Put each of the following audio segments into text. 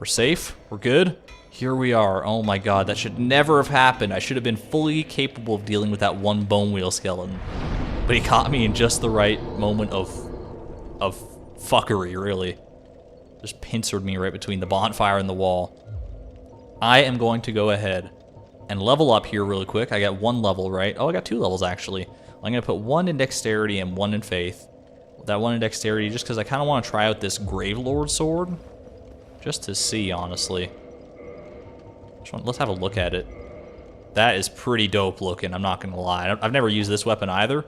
We're safe. We're good. Here we are. Oh my god, that should never have happened. I should have been fully capable of dealing with that one bone wheel skeleton. But he caught me in just the right moment of fuckery, really. Just pincered me right between the bonfire and the wall. I am going to go ahead and level up here really quick. I got 1 level, right? Oh, I got 2 levels, actually. I'm going to put 1 in dexterity and 1 in faith. That 1 in dexterity just because I kind of want to try out this Gravelord sword. Just to see, honestly. Let's have a look at it. That is pretty dope looking, I'm not going to lie. I've never used this weapon either.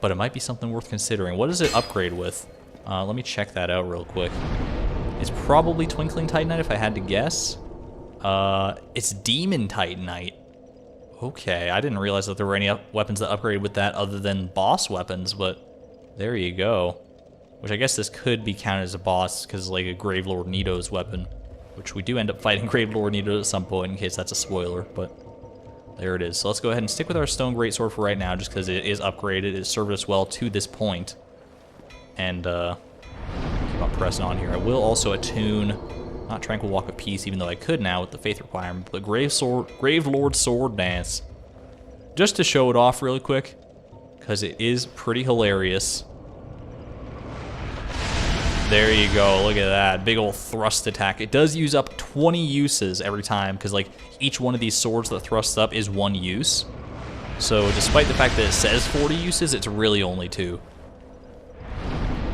But it might be something worth considering. What does it upgrade with? Let me check that out real quick. It's probably Twinkling Titanite if I had to guess. It's Demon Titanite. Okay, I didn't realize that there were any weapons that upgraded with that other than boss weapons, but there you go. Which I guess this could be counted as a boss, because like a Gravelord Nito's weapon. Which we do end up fighting Gravelord Nito at some point, in case that's a spoiler, but there it is. So let's go ahead and stick with our Stone Greatsword for right now, just because it is upgraded. It served us well to this point. And, keep on pressing on here. I will also attune, not Tranquil Walk of Peace, even though I could now with the Faith requirement, but Gravelord Sword Dance. Just to show it off really quick, because it is pretty hilarious. There you go, look at that. Big old thrust attack. It does use up 20 uses every time, because like each one of these swords that thrusts up is 1 use. So despite the fact that it says 40 uses, it's really only 2.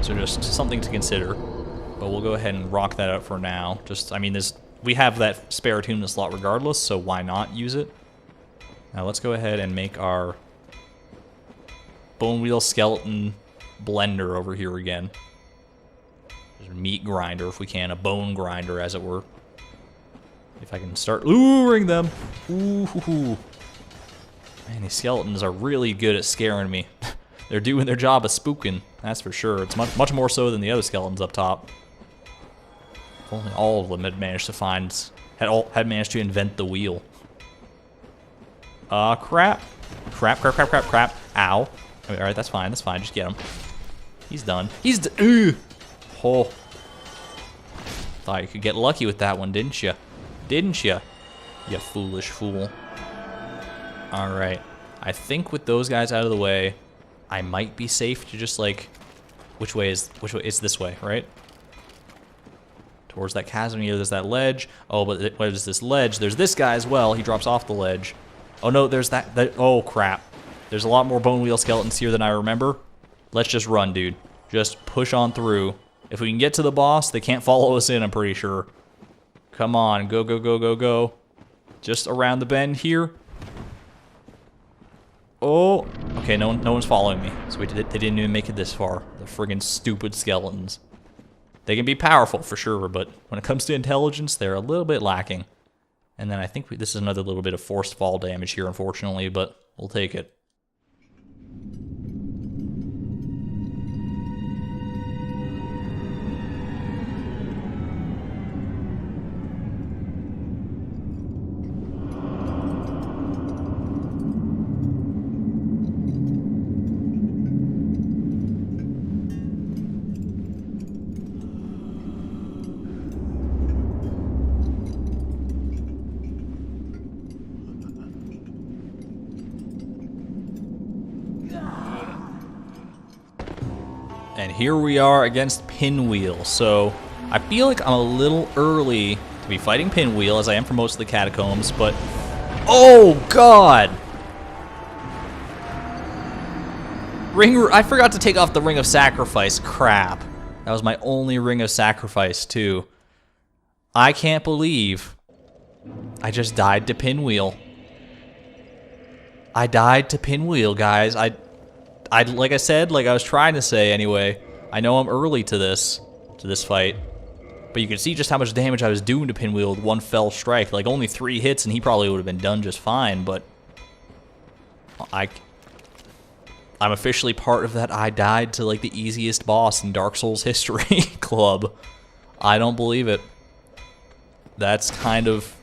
So just something to consider. But we'll go ahead and rock that out for now. Just, I mean, we have that spare attunement slot regardless, so why not use it? Now let's go ahead and make our Bone Wheel Skeleton blender over here again. There's a meat grinder if we can, a bone grinder as it were. If I can start luring them. Ooh, hoo, hoo. Man, these skeletons are really good at scaring me. They're doing their job of spooking, that's for sure. It's much more so than the other skeletons up top. If only all of them had managed to had managed to invent the wheel. Crap. Crap. Ow. Alright, that's fine, just get him. He's done. Oh. Thought you could get lucky with that one, didn't you? You foolish fool. Alright. I think with those guys out of the way, I might be safe to just like... Which way? It's this way, right? Towards that chasm here, there's that ledge. Oh, but what is this ledge? There's this guy as well. He drops off the ledge. Oh no, there's that oh crap. There's a lot more bone wheel skeletons here than I remember. Let's just run, dude. Just push on through. If we can get to the boss, they can't follow us in, I'm pretty sure. Come on, go. Just around the bend here. Oh, okay, no one's following me. So they didn't even make it this far. The friggin' stupid skeletons. They can be powerful for sure, but when it comes to intelligence, they're a little bit lacking. And then I think this is another little bit of forced fall damage here, unfortunately, but we'll take it. And here we are against Pinwheel. So I feel like I'm a little early to be fighting Pinwheel, as I am for most of the Catacombs, but... Oh, God! I forgot to take off the Ring of Sacrifice. Crap. That was my only Ring of Sacrifice, too. I can't believe I just died to Pinwheel. I died to Pinwheel, guys. Like I said, like I was trying to say anyway, I know I'm early to this fight, but you can see just how much damage I was doing to Pinwheel with one fell strike. Like only 3 hits and he probably would have been done just fine, but I'm officially part of that I died to like the easiest boss in Dark Souls history club. I don't believe it. That's kind of...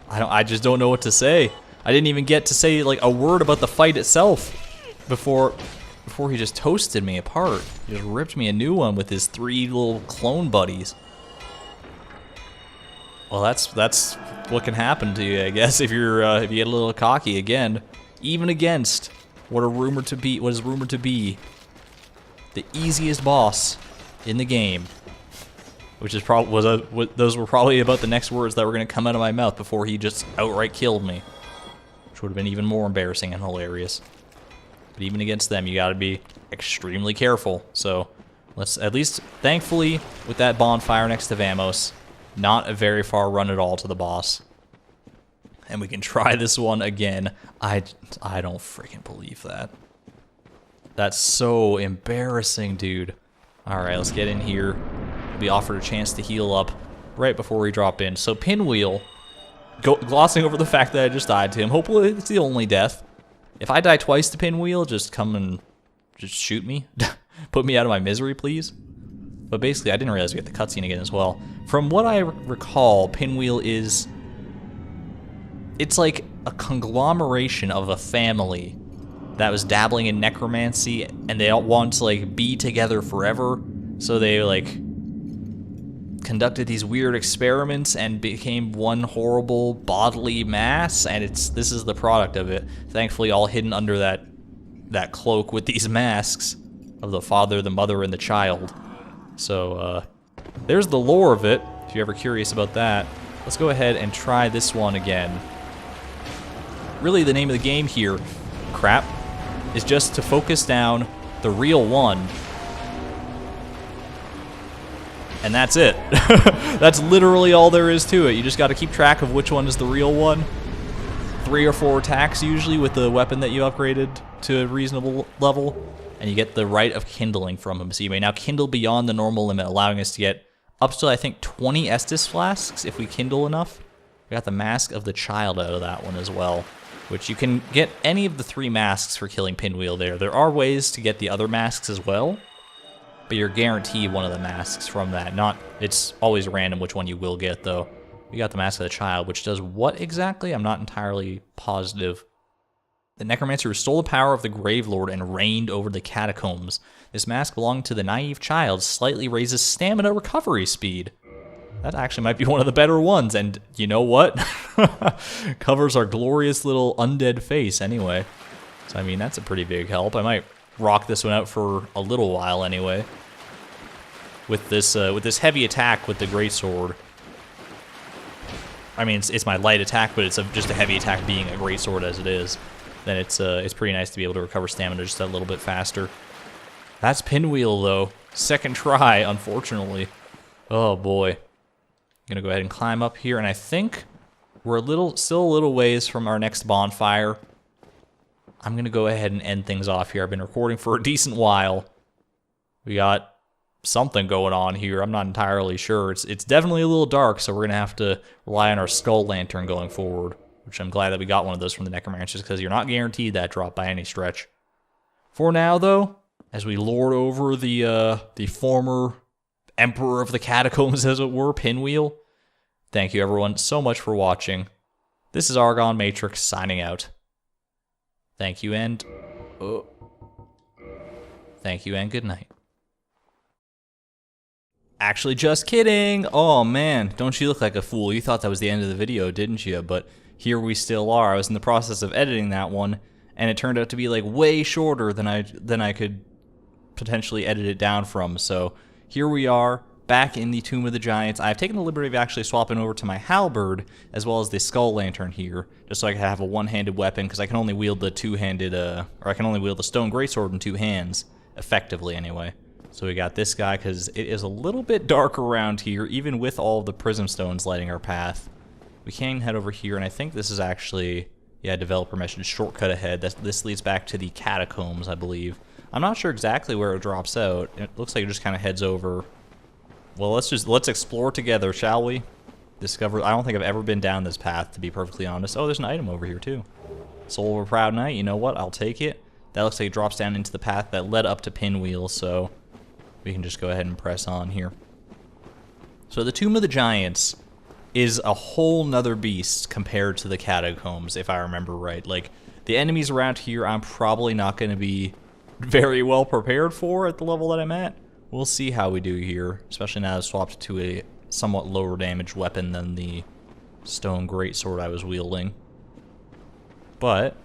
I just don't know what to say. I didn't even get to say like a word about the fight itself before before he just toasted me apart. He just ripped me a new one with his 3 little clone buddies. Well, that's what can happen to you, I guess, if you get a little cocky again. Even against what is rumored to be the easiest boss in the game, which is those were probably about the next words that were going to come out of my mouth before he just outright killed me, which would have been even more embarrassing and hilarious. But even against them, you got to be extremely careful. So let's at least, thankfully, with that bonfire next to Vamos, not a very far run at all to the boss. And we can try this one again. I don't freaking believe that. That's so embarrassing, dude. Alright, let's get in here. We offered a chance to heal up right before we drop in. So Pinwheel, glossing over the fact that I just died to him. Hopefully it's the only death. If I die twice to Pinwheel, just come and just shoot me. Put me out of my misery, please. But basically, I didn't realize we had the cutscene again as well. From what I recall, Pinwheel is... it's like a conglomeration of a family that was dabbling in necromancy, and they all want to, like, be together forever. So they, like, conducted these weird experiments and became one horrible bodily mass, and this is the product of it. Thankfully, all hidden under that cloak with these masks of the father, the mother, and the child. So, there's the lore of it, if you're ever curious about that. Let's go ahead and try this one again. Really, the name of the game here, crap, is just to focus down the real one. And that's it. That's literally all there is to it. You just got to keep track of which one is the real one. 3 or 4 attacks usually with the weapon that you upgraded to a reasonable level. And you get the Rite of Kindling from him. So you may now kindle beyond the normal limit, allowing us to get up to, I think, 20 Estus flasks if we kindle enough. We got the Mask of the Child out of that one as well, which you can get any of the 3 masks for killing Pinwheel there. There are ways to get the other masks as well, but you're guaranteed one of the masks from that. It's always random which one you will get, though. We got the Mask of the Child, which does what exactly? I'm not entirely positive. The Necromancer who stole the power of the Grave Lord and reigned over the Catacombs. This mask belonging to the naive child slightly raises stamina recovery speed. That actually might be one of the better ones, and you know what? Covers our glorious little undead face anyway. So I mean, that's a pretty big help. I might rock this one out for a little while anyway. With this heavy attack with the greatsword. I mean, it's my light attack, but it's just a heavy attack being a greatsword as it is. Then it's pretty nice to be able to recover stamina just a little bit faster. That's Pinwheel though. Second try, unfortunately. Oh boy. I'm gonna go ahead and climb up here, and I think we're still a little ways from our next bonfire. I'm gonna go ahead and end things off here. I've been recording for a decent while. We got something going on here. I'm not entirely sure. It's definitely a little dark, so we're gonna have to rely on our skull lantern going forward. Which I'm glad that we got one of those from the Necromancers, because you're not guaranteed that drop by any stretch. For now, though, as we lord over the former Emperor of the Catacombs, as it were, Pinwheel, thank you everyone so much for watching. This is ArgonMatrix signing out. Thank you and good night. Actually, just kidding. Oh man, don't you look like a fool? You thought that was the end of the video, didn't you? But here we still are. I was in the process of editing that one, and it turned out to be like way shorter than I could potentially edit it down from. So here we are, back in the Tomb of the Giants. I've taken the liberty of actually swapping over to my halberd, as well as the skull lantern here, just so I can have a one-handed weapon, because I can only wield the two-handed, or I can only wield the stone greatsword in 2 hands, effectively anyway. So we got this guy, because it is a little bit dark around here, even with all of the prism stones lighting our path. We can head over here, and I think this is actually, yeah, developer message shortcut ahead. This leads back to the Catacombs, I believe. I'm not sure exactly where it drops out. It looks like it just kind of heads over. Well, let's explore together, shall we? Discover. I don't think I've ever been down this path, to be perfectly honest. Oh, there's an item over here too. Soul of a Proud Knight. You know what? I'll take it. That looks like it drops down into the path that led up to Pinwheel, so we can just go ahead and press on here. So the Tomb of the Giants is a whole nother beast compared to the Catacombs, if I remember right. Like, the enemies around here I'm probably not going to be very well prepared for at the level that I'm at. We'll see how we do here, especially now I've swapped to a somewhat lower damage weapon than the stone greatsword I was wielding. But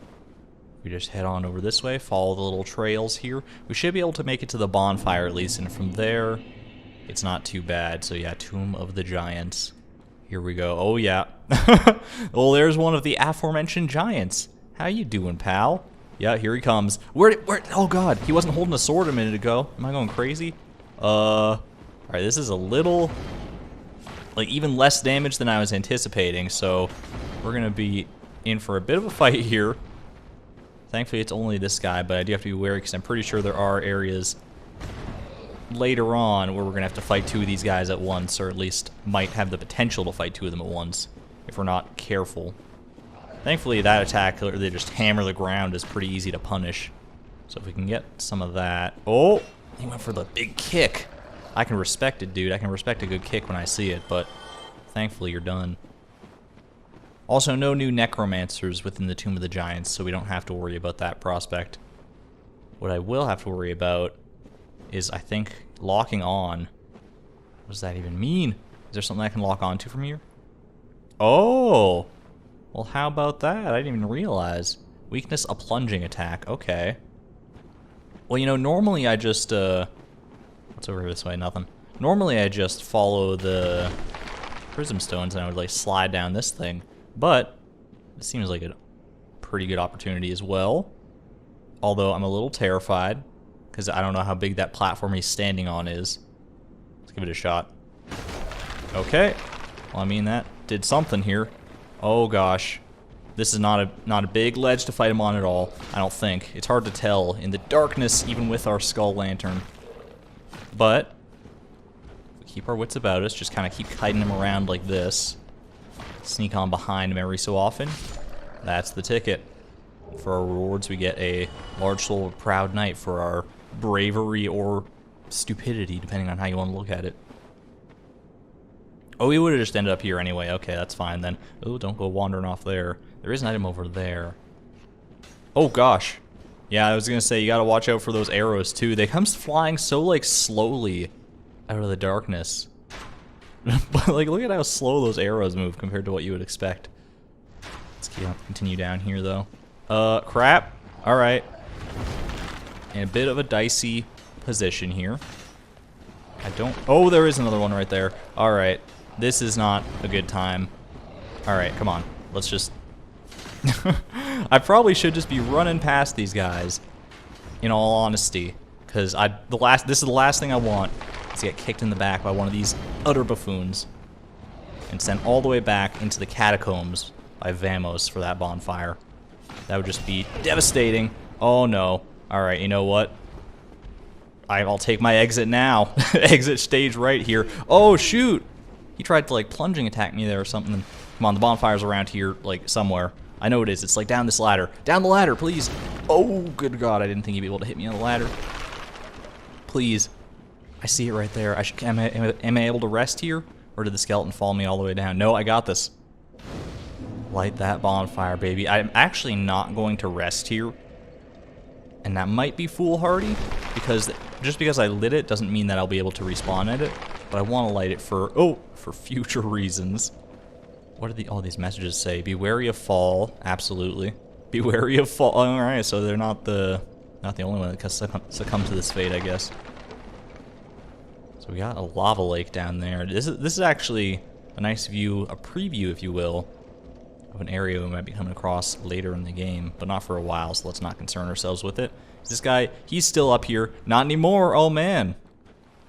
we just head on over this way, follow the little trails here. We should be able to make it to the bonfire at least, and from there, it's not too bad. So yeah, Tomb of the Giants. Here we go. Oh yeah. Well, there's one of the aforementioned giants. How you doing, pal? Yeah, here he comes. Where? Oh god, he wasn't holding a sword a minute ago. Am I going crazy? Alright, this is a little, like, even less damage than I was anticipating, so we're gonna be in for a bit of a fight here. Thankfully, it's only this guy, but I do have to be wary because I'm pretty sure there are areas later on where we're gonna have to fight two of these guys at once, or at least might have the potential to fight two of them at once if we're not careful. Thankfully, that attack, or they just hammer the ground, is pretty easy to punish. So if we can get some of that. Oh, he went for the big kick. I can respect it, dude. I can respect a good kick when I see it, but thankfully you're done. Also, no new necromancers within the Tomb of the Giants, so we don't have to worry about that prospect. What I will have to worry about is, I think, locking on. What does that even mean? Is there something I can lock onto from here? Oh! Well, how about that? I didn't even realize. Weakness, a plunging attack. Okay. Well, you know, normally I just, what's over here this way? Nothing. Normally I just follow the prism stones and I would, like, slide down this thing. But it seems like a pretty good opportunity as well. Although I'm a little terrified because I don't know how big that platform he's standing on is. Let's give it a shot. Okay. Well, I mean, that did something here. Oh gosh. This is not a big ledge to fight him on at all, I don't think. It's hard to tell in the darkness, even with our skull lantern. But we keep our wits about us, just kind of keep kiting him around like this. Sneak on behind him every so often. That's the ticket. For our rewards, we get a large soul of proud knight for our bravery or stupidity, depending on how you want to look at it. Oh, we would have just ended up here anyway. Okay, that's fine then. Oh, don't go wandering off there. There is an item over there. Oh gosh. Yeah, I was gonna say, you gotta watch out for those arrows too. They come flying so, like, slowly out of the darkness. But, like, look at how slow those arrows move compared to what you would expect. Let's continue down here, though. Crap. Alright. In a bit of a dicey position here. I don't... Oh, there is another one right there. Alright. This is not a good time. Alright, come on. Let's just... I probably should just be running past these guys, in all honesty. Because this is the last thing I want, is to get kicked in the back by one of these utter buffoons. And sent all the way back into the Catacombs by Vamos for that bonfire. That would just be devastating. Oh no. Alright, you know what? I'll take my exit now. Exit stage right here. Oh shoot! He tried to, like, plunging attack me there or something. Come on, the bonfire's around here, like, somewhere. I know it is. It's like down this ladder. Down the ladder, please. Oh, good God. I didn't think he'd be able to hit me on the ladder. Please. I see it right there. Am I able to rest here? Or did the skeleton follow me all the way down? No, I got this. Light that bonfire, baby. I'm actually not going to rest here. And that might be foolhardy, because just because I lit it doesn't mean that I'll be able to respawn at it. But I want to light it for future reasons. What do all these messages say? Be wary of fall. Absolutely. Be wary of fall. All right, so they're not the only one that can succumb to this fate, I guess. So we got a lava lake down there. This is actually a nice view, a preview, if you will, of an area we might be coming across later in the game, but not for a while. So let's not concern ourselves with it. This guy, he's still up here. Not anymore. Oh man.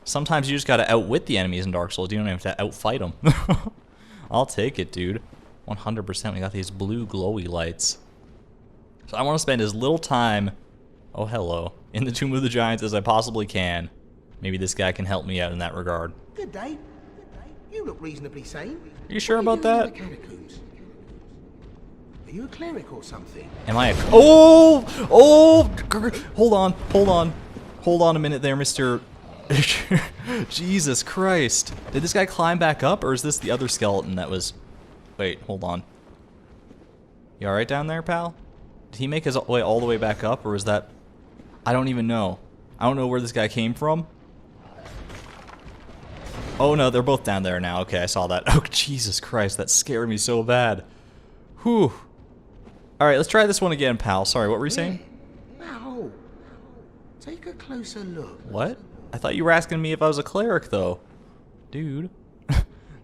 Sometimes you just gotta outwit the enemies in Dark Souls. You don't have to outfight them. I'll take it, dude. 100%. We got these blue glowy lights. So I want to spend as little time, oh hello, in the Tomb of the Giants as I possibly can. Maybe this guy can help me out in that regard. Good day. You look reasonably sane. Are you sure about that? Are you a cleric or something? Am I a... Oh! Hold on a minute there, Mr. Jesus Christ. Did this guy climb back up, or is this the other skeleton that was... Wait, hold on. You alright down there, pal? Did he make his way all the way back up, or was that... I don't even know. I don't know where this guy came from. Oh no, they're both down there now. Okay, I saw that. Oh, Jesus Christ, that scared me so bad. Whew. Alright, let's try this one again, pal. Sorry, what were you saying? Now, take a closer look. What? I thought you were asking me if I was a cleric, though. Dude.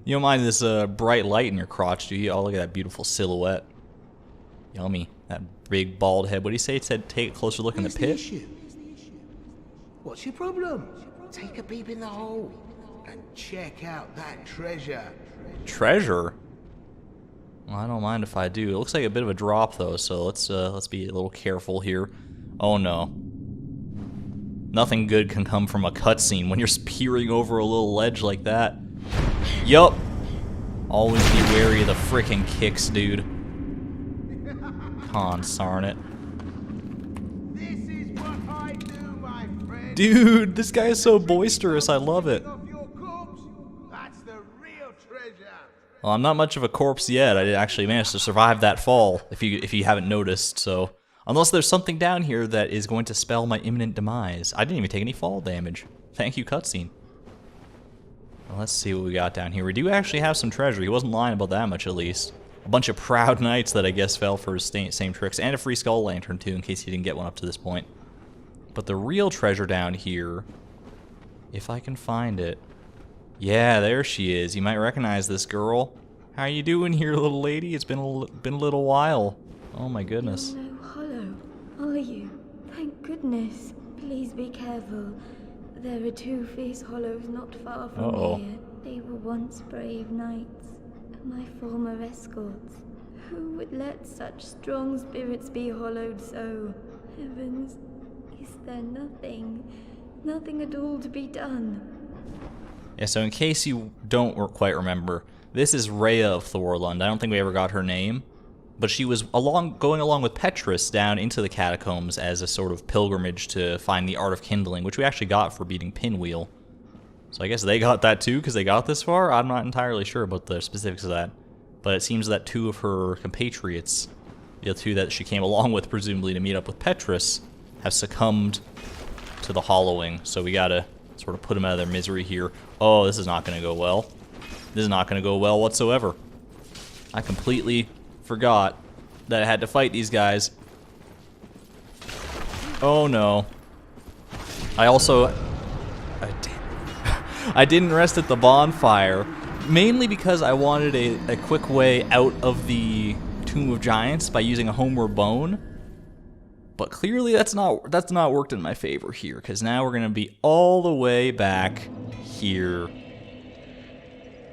You don't mind this bright light in your crotch, do you? Oh, look at that beautiful silhouette. Yummy. That big bald head. What do you say? It said take a closer look in the pit? What's your problem? Take a peep in the hole and check out that treasure. Treasure? Well, I don't mind if I do. It looks like a bit of a drop, though, so let's be a little careful here. Oh, no. Nothing good can come from a cutscene when you're peering over a little ledge like that. Yup. Always be wary of the frickin' kicks, dude. Consarn it. This is what I do, my friend. Dude, this guy is so boisterous. I love it. That's the real treasure. Well, I'm not much of a corpse yet. I did actually manage to survive that fall, if you haven't noticed, so... Unless there's something down here that is going to spell my imminent demise. I didn't even take any fall damage. Thank you, cutscene. Well, let's see what we got down here. We do actually have some treasure. He wasn't lying about that much, at least. A bunch of proud knights that I guess fell for his same tricks. And a free skull lantern, too, in case you didn't get one up to this point. But the real treasure down here, if I can find it... Yeah, there she is. You might recognize this girl. How you doing here, little lady? It's been a little while. Oh my goodness. You're no hollow, are you? Thank goodness. Please be careful. There are 2 fierce hollows not far from here. They were once brave knights, my former escorts. Who would let such strong spirits be hollowed so? Heavens, is there nothing at all to be done? Yeah, so in case you don't quite remember, this is Rhea of Thorlund. I don't think we ever got her name, but she was going along with Petrus down into the Catacombs as a sort of pilgrimage to find the Art of Kindling, which we actually got for beating Pinwheel. So I guess they got that too, because they got this far? I'm not entirely sure about the specifics of that. But it seems that 2 of her compatriots, the 2 that she came along with, presumably to meet up with Petrus, have succumbed to the hollowing. So we gotta sort of put them out of their misery here. Oh, this is not gonna go well. This is not gonna go well whatsoever. I completely forgot that I had to fight these guys. Oh no. I didn't rest at the bonfire, mainly because I wanted a quick way out of the Tomb of Giants by using a homeward bone. But clearly that's not worked in my favor here, because now we're gonna be all the way back here.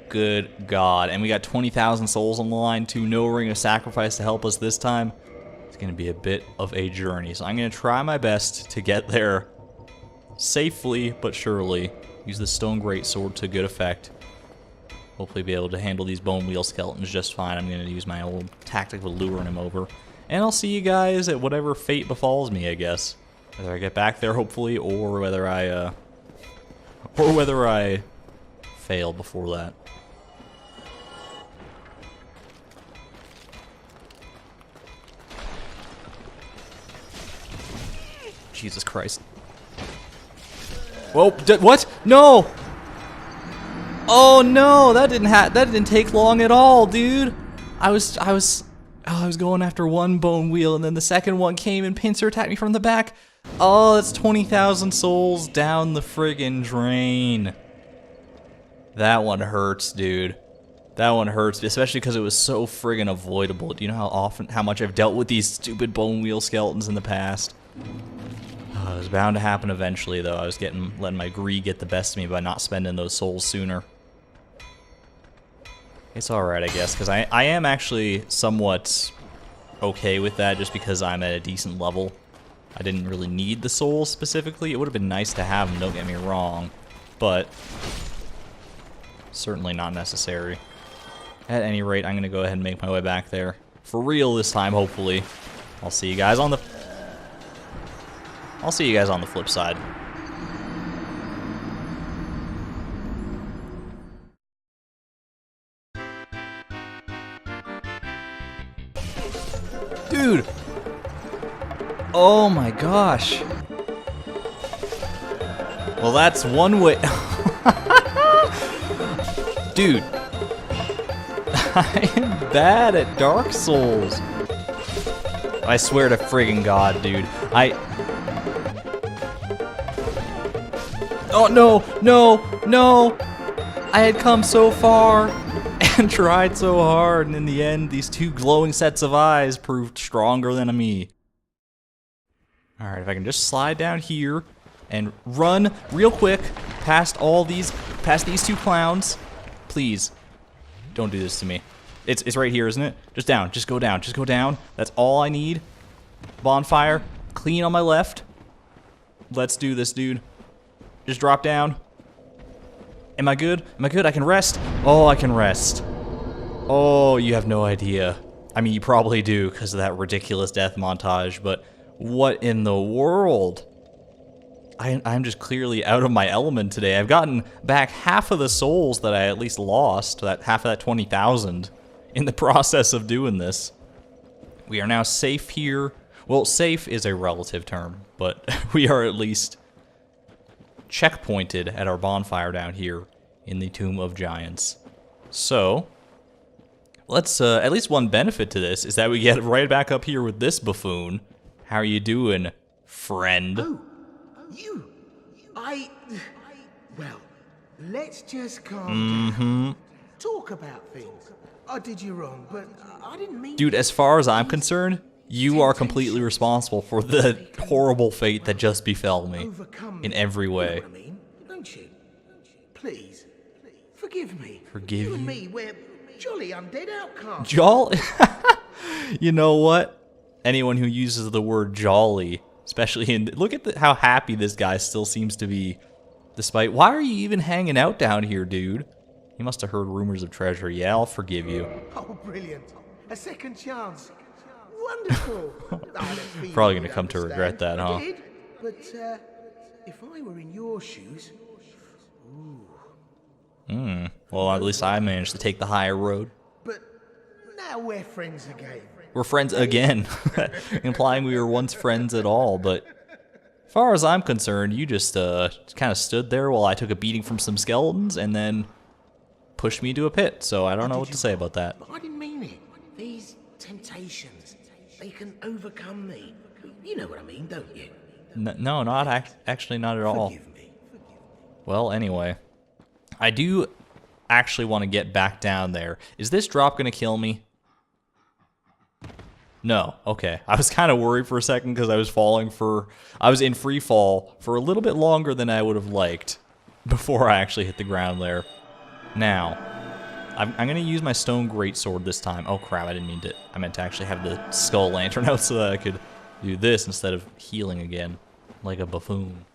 Good God. And we got 20,000 souls on the line too. No ring of sacrifice to help us this time. It's gonna be a bit of a journey. So I'm gonna try my best to get there safely but surely. Use the stone greatsword to good effect. Hopefully be able to handle these bone wheel skeletons just fine. I'm gonna use my old tactic of luring them over. And I'll see you guys at whatever fate befalls me, I guess. Whether I get back there, hopefully, or whether I fail before that. Jesus Christ. Whoa, what? No! Oh no, that didn't take long at all, dude. I was going after one bone wheel, and then the second one came and pincer attacked me from the back. Oh, that's 20,000 souls down the friggin' drain. That one hurts, dude. That one hurts, especially because it was so friggin' avoidable. Do you know how much I've dealt with these stupid bone wheel skeletons in the past? It was bound to happen eventually, though. I was letting my greed get the best of me by not spending those souls sooner. It's alright, I guess, because I am actually somewhat okay with that, just because I'm at a decent level. I didn't really need the souls specifically. It would have been nice to have them, don't get me wrong, but certainly not necessary. At any rate, I'm going to go ahead and make my way back there. For real this time, hopefully. I'll see you guys on the flip side. Dude! Oh my gosh! Well, that's one way. Dude. I am bad at Dark Souls. I swear to friggin' God, dude. Oh, no, no, no! I had come so far and tried so hard, and in the end, these two glowing sets of eyes proved stronger than me. Alright, if I can just slide down here and run real quick past these two clowns. Please, don't do this to me. It's right here, isn't it? Just down, just go down, just go down. That's all I need. Bonfire, clean on my left. Let's do this, dude. Just drop down. Am I good? Am I good? I can rest. Oh, I can rest. Oh, you have no idea. I mean, you probably do because of that ridiculous death montage, but what in the world? I'm just clearly out of my element today. I've gotten back half of the souls that I at least lost, half of that 20,000, in the process of doing this. We are now safe here. Well, safe is a relative term, but we are at least checkpointed at our bonfire down here in the Tomb of Giants. So, let's, at least one benefit to this is that we get right back up here with this buffoon. How are you doing, friend? Oh, you. Well, let's just calm down. Talk about things. I did you wrong, but I didn't mean... Dude, as far as I'm concerned, you are completely responsible for the horrible fate that just befell me in every way. You know what I mean, don't you? Please, forgive me. Forgive you? you? And me, we're jolly undead outcasts. Jolly? You know what? Anyone who uses the word jolly, especially in... Look at how happy this guy still seems to be, despite... Why are you even hanging out down here, dude? You must have heard rumors of treasure. Yeah, I'll forgive you. Oh, brilliant. A second chance. Wonderful. Probably gonna come to regret that, huh? I did, but if I were in your shoes... Well, at least I managed to take the higher road. But now we're friends again. We're friends again, implying we were once friends at all, but as far as I'm concerned, you just kind of stood there while I took a beating from some skeletons and then pushed me to a pit, so I don't know what to say about that. I didn't mean it. These temptations, they can overcome me. You know what I mean, don't you? No, actually not at all. Forgive me. Well, anyway, I do actually want to get back down there. Is this drop going to kill me? No. Okay. I was kind of worried for a second because I was in free fall for a little bit longer than I would have liked before I actually hit the ground there. Now, I'm going to use my stone greatsword this time. Oh crap, I didn't mean to. I meant to actually have the skull lantern out so that I could do this instead of healing again like a buffoon.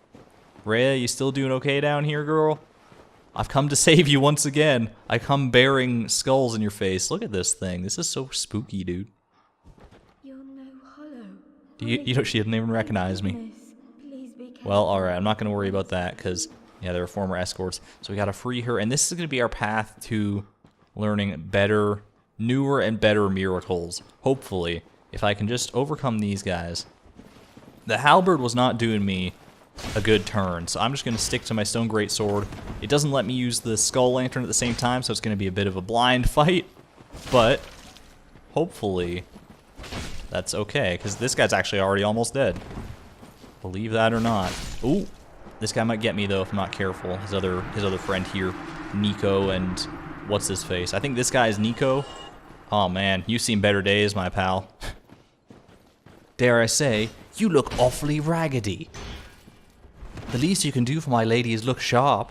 Rhea, you still doing okay down here, girl? I've come to save you once again. I come bearing skulls in your face. Look at this thing. This is so spooky, dude. You're no hollow. She didn't even recognize me. Please be careful. Well, alright, I'm not going to worry about that because, yeah, they're former escorts. So we got to free her, and this is going to be our path to learning better, newer and better miracles. Hopefully, if I can just overcome these guys. The halberd was not doing me a good turn, so I'm just going to stick to my stone greatsword. It doesn't let me use the skull lantern at the same time, so it's going to be a bit of a blind fight, but hopefully that's okay, because this guy's actually already almost dead. Believe that or not. Ooh, this guy might get me though if I'm not careful. His other friend here, Nico, and what's his face? I think this guy is Nico. Oh man, you've seen better days, my pal. Dare I say, you look awfully raggedy. The least you can do for my lady is look sharp.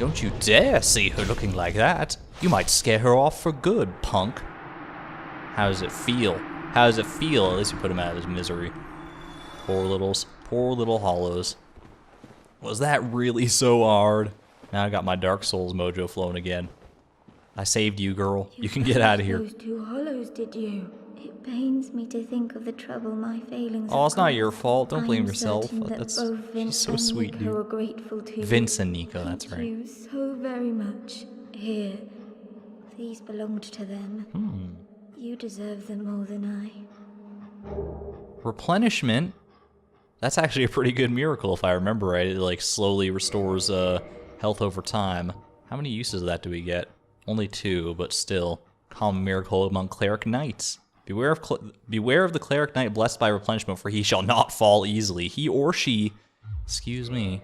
Don't you dare see her looking like that. You might scare her off for good, punk. How does it feel? How does it feel? At least you put him out of his misery. Poor little hollows. Was that really so hard? Now I got my Dark Souls mojo flowing again. I saved you, girl. You can get out of here. Those two hollows, did you? It pains me to think of the trouble my failings. Oh, it's not your fault. Don't blame I'm yourself. certain that That's both Vince she's so and sweet, Nico dude. are grateful to Vince you. and Nico, that's Thank right. you so very much. Here, these belonged to them. You deserve them more than I. Replenishment? That's actually a pretty good miracle if I remember right. It like slowly restores health over time. How many uses of that do we get? Only 2, but still. Common miracle among cleric knights. Beware of the cleric knight blessed by replenishment, for he shall not fall easily. He or she, excuse me,